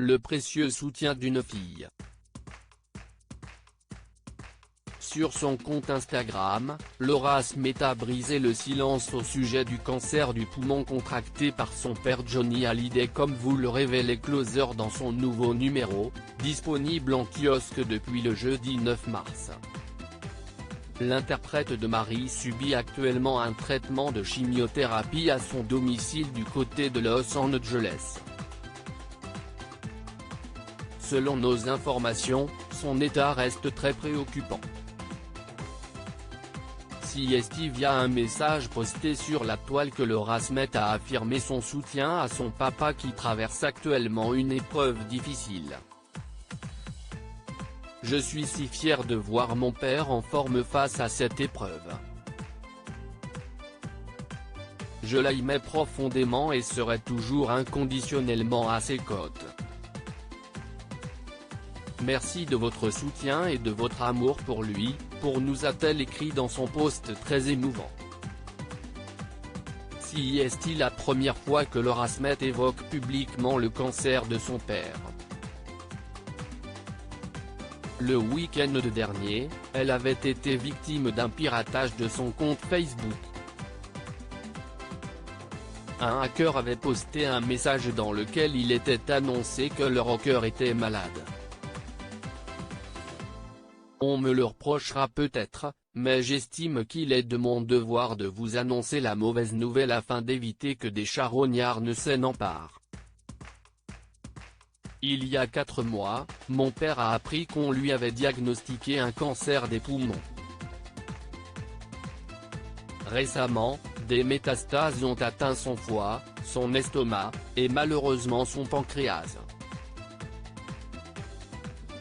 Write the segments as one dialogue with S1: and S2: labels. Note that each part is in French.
S1: le précieux soutien d'une fille. Sur son compte Instagram, Laura Smith a brisé le silence au sujet du cancer du poumon contracté par son père Johnny Hallyday, comme vous le révèle Closer dans son nouveau numéro, disponible en kiosque depuis le jeudi 9 mars. L'interprète de Marie subit actuellement un traitement de chimiothérapie à son domicile du côté de Los Angeles. Selon nos informations, son état reste très préoccupant. C'est via un message posté sur la toile que Laura Smith a affirmé son soutien à son papa qui traverse actuellement une épreuve difficile. Je suis si fier de voir mon père en forme face à cette épreuve. Je l'aimais profondément et serai toujours inconditionnellement à ses côtés. Merci de votre soutien et de votre amour pour lui, a-t-elle écrit dans son post très émouvant. C'est la première fois que Laura Smith évoque publiquement le cancer de son père. Le week-end dernier, elle avait été victime d'un piratage de son compte Facebook. Un hacker avait posté un message dans lequel il était annoncé que le rocker était malade. On me le reprochera peut-être, mais j'estime qu'il est de mon devoir de vous annoncer la mauvaise nouvelle afin d'éviter que des charognards ne s'en emparent. Il y a 4 mois, mon père a appris qu'on lui avait diagnostiqué un cancer des poumons. Récemment, des métastases ont atteint son foie, son estomac, et malheureusement son pancréas.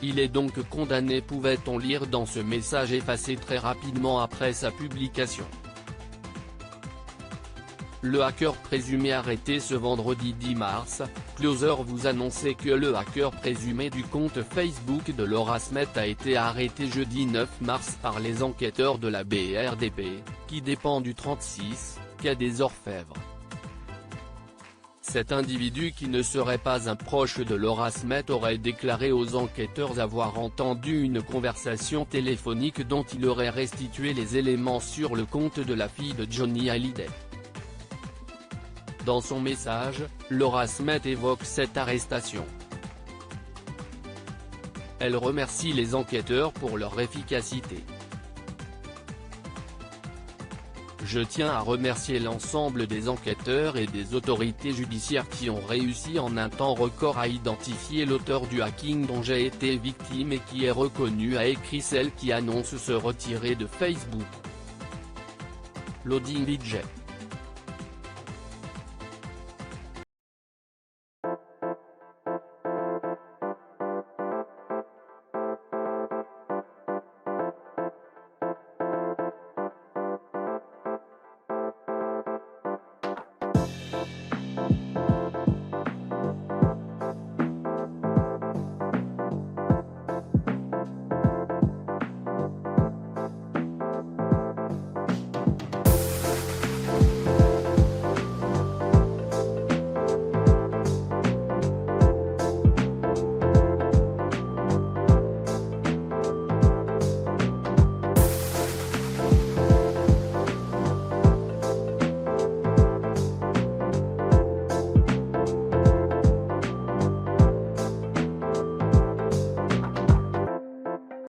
S1: Il est donc condamné, pouvait-on lire dans ce message effacé très rapidement après sa publication. Le hacker présumé arrêté ce vendredi 10 mars, Closer vous annonçait que le hacker présumé du compte Facebook de Laura Smith a été arrêté jeudi 9 mars par les enquêteurs de la BRDP, qui dépend du 36, quai des Orfèvres. Cet individu, qui ne serait pas un proche de Laura Smith, aurait déclaré aux enquêteurs avoir entendu une conversation téléphonique dont il aurait restitué les éléments sur le compte de la fille de Johnny Hallyday. Dans son message, Laura Smith évoque cette arrestation. Elle remercie les enquêteurs pour leur efficacité. Je tiens à remercier l'ensemble des enquêteurs et des autorités judiciaires qui ont réussi en un temps record à identifier l'auteur du hacking dont j'ai été victime et qui est reconnu, a écrit celle qui annonce se retirer de Facebook. Loading DJ.